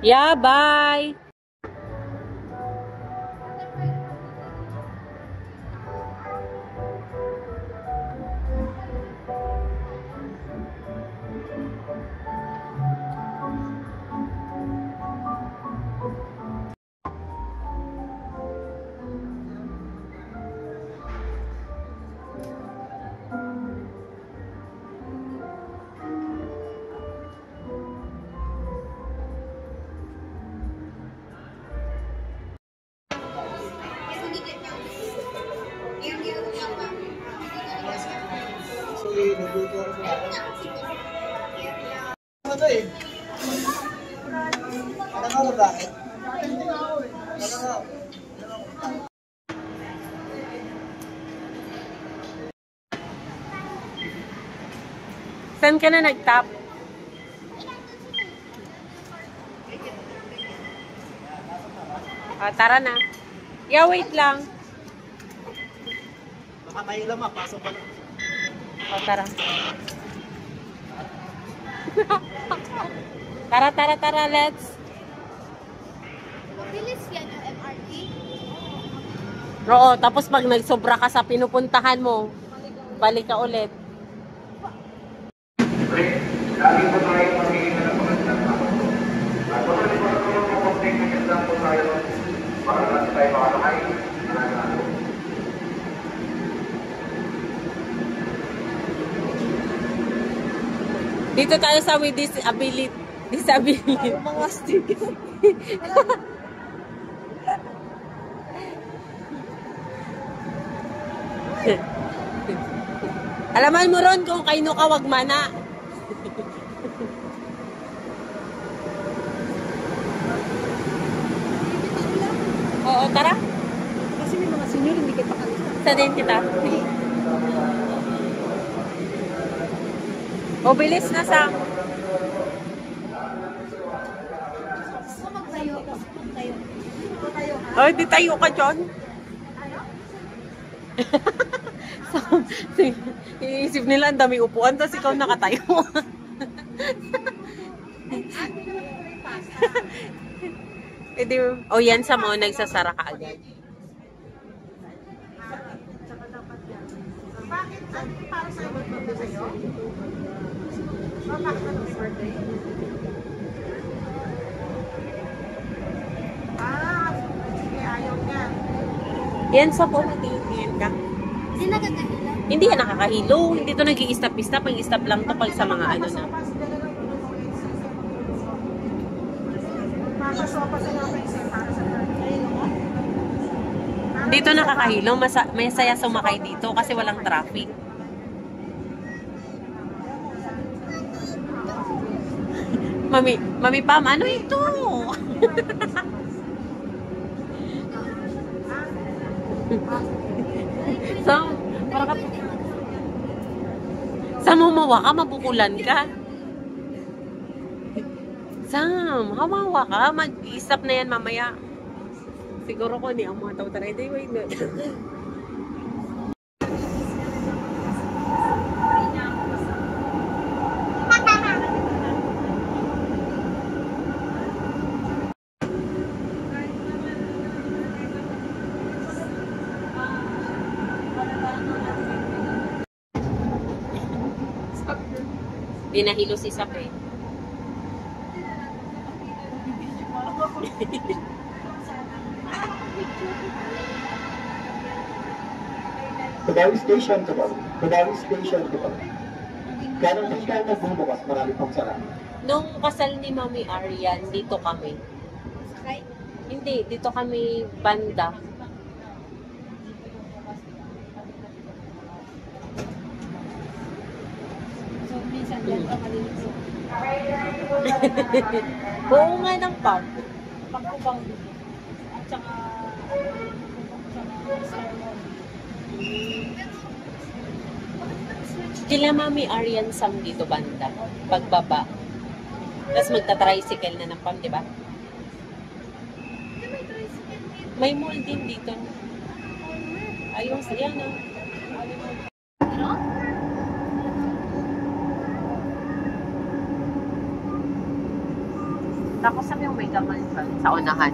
Yeah, bye. Ano eh? Ano ba bakit? Saan ka na nag-tap? Tara na. Yeah, wait lang. Baka may lamang, pasok ka na. Tara. Tara, let's. Mabilis yan yung MRT. Oo, tapos pag nagsobra ka sa pinupuntahan mo, balik ka ulit. Lagi po tayo magiging na pagkakita. At kung ano po yung kukonting na po tayo para natin tayo makakay. Dito tayo sa with disability. Mga stick. Alaman mo ron kung kaino ka wag mana. Oo, tara. Kasi may mga senior, hindi kayo pakalita. Sa din kita. O, bilis na sa... Gusto magtayo. Oh, di tayo ka, John. Iisip nila ang daming upuan, tapos ikaw nakatayo. O yan sa mo, nagsasara ka agad. Bakit? Para sa birthday sa'yo? Bakit ano may birthday? Sige, ayaw niya. Yan sa po, natingin ka. Hindi nagkakahila. Hindi yan nakakahilo. Hindi to nag-i-stop-stop. Pag-stop lang to pag sa mga ano na. Makasopa sa mga isip para sa birthday. Dito nakakahilo. May saya sumakay dito kasi walang traffic. Mami Pam, ano ito? Para ka... Sam, humawa ka, mabukulan ka. Sam, hawawa ka. Mag-stop na yan mamaya. Siguro ko ni ang mga tao taray. Wait na. Dinahilo si Sap eh. Kudawi Station to ba? Kudawi Station to ba? Kaya nung hindi tayo nagbubukas, marami pang sarap. Nung kasal ni Mami Arian, dito kami. Sakay? Hindi, dito kami banda. So, minsan dyan ka malilito. Oo nga ng pub. Pagkubang dito. At saka, Kila Mami Arian Sam dito banda. Pagbaba. Tapos magta-tricycle na ng pub, di ba? May mall din dito. Ayun, yan ah. ano? Tapos sa yung mega mansion sa unahan.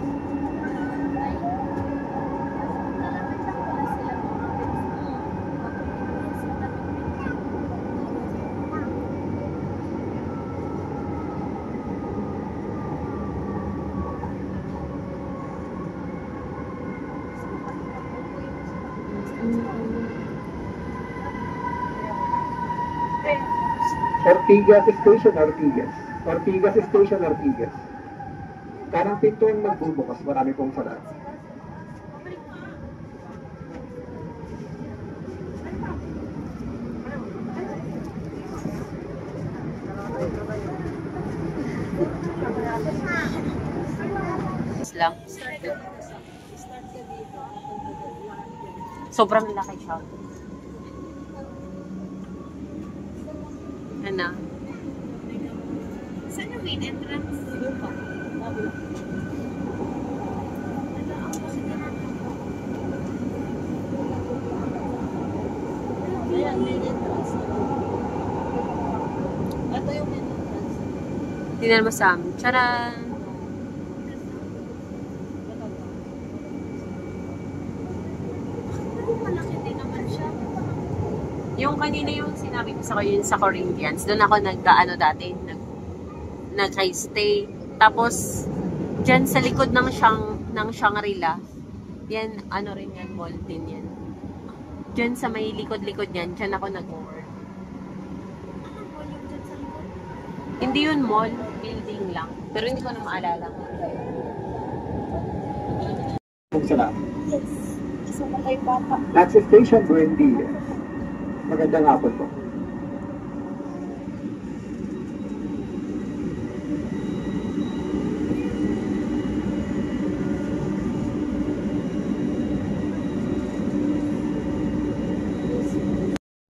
Ortigas Station, Ortigas. Ortigas Station, Ortigas. Kanang pinto ang magbubukas, marami pong sarado. Lang. Sobrang laki siya. Ano? Saan yung main entrance? Yung pa. Ayan, main entrance. Ito yung main entrance. Tingnan mo sa amin. Charan! Malaki din naman siya. Yung kanina yung sinabi ko sa kayo sa Corinthians, doon ako nag-ano dati, nag-stay. Tapos, dyan sa likod ng Shangri-La, yan, ano rin yan, mall din yan. Dyan sa may likod-likod yan, dyan ako nag-work. Hindi yun mall, building lang. Pero hindi ko na maalala. Kung sarado. Yes. Isa na kay bata. Next station, Buendia. Magandang hapon po.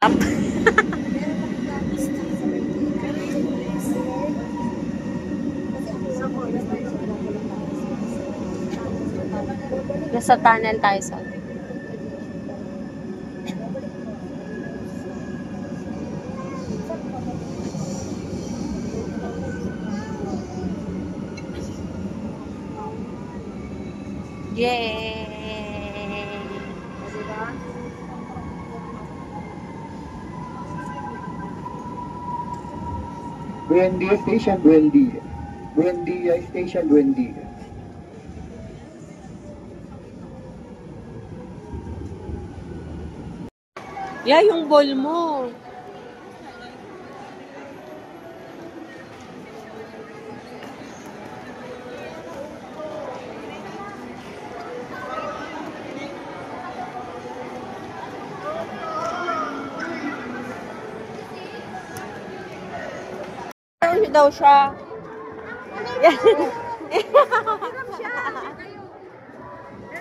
Up. Nasa tunnel tayo sa Yay! Buendia Station, Buendia. Buendia Station, Buendia. Yeah, yung ball mo. Daw siya.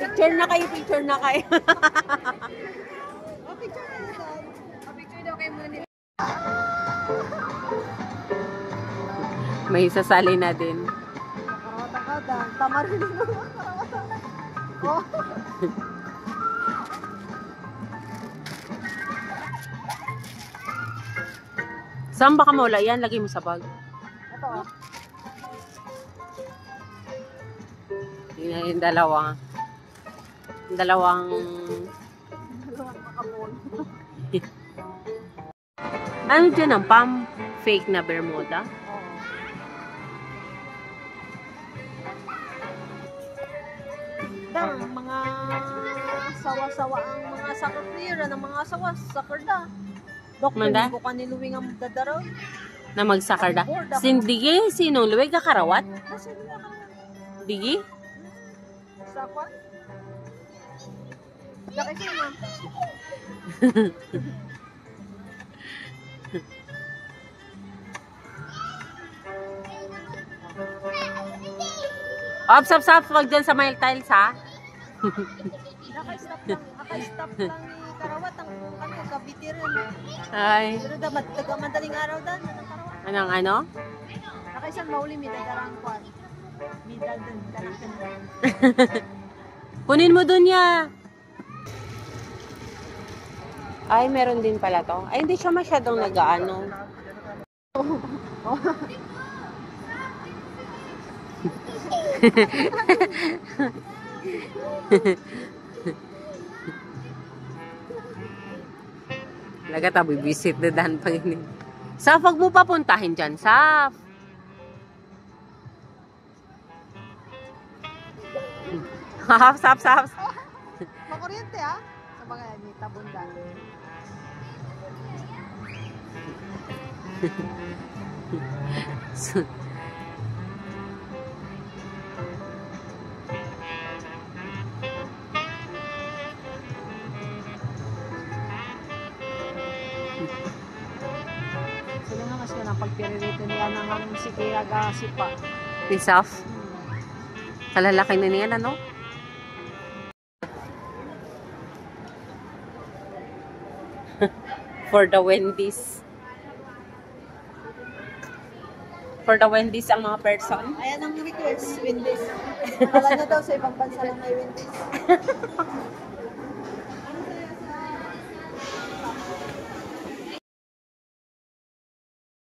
Picture na kayo, picture na kayo. Picture daw kayo muna. May sasali na din. Tama rin naman. Oh. Saan ba ka mula? Yan, lagay mo sa bag. Ito. Yung dalawang Makapon. ano dyan ang pump? Fake na Bermuda? Dang, mga sawa-sawa ang mga soccer player, ang mga sawa, soccer da. Manda? Doktor, ko kaniluwing ang dadaraw. Na magsakar da. Sindige, sinong luweg ka karawat? Kasi nila ka Digi? sa kwan. Laki siya na. Stop. Wag dyan sa mile tiles, ha? Naka-stop lang ni Karawat ang ano, kabitirin. Ay. Pero dapat taga madaling araw dan ang Karawat. Anong ano? Nakaisan mauli mi dadarang kwan. Mi dadan kanakan. Kunin mo dun ya. Ay, meron din pala to. Ay, hindi siya masyadong nag-ano. Laga tabi visit na dahan pang ini. Saf, wag mo papuntahin dyan, Saf. Saf. Makuryente ha? Sa mga yan, tabunda. Sila nga mas yun ang pagpirito niya ng si Kira Gasipa. Ni Saf. Kalalaki na niyan, ano? For the Wendy's. For the Wendy's ang mga person. Ayan ang request, Wendy's. Wala na daw sa ibang bansa lang may Wendy's.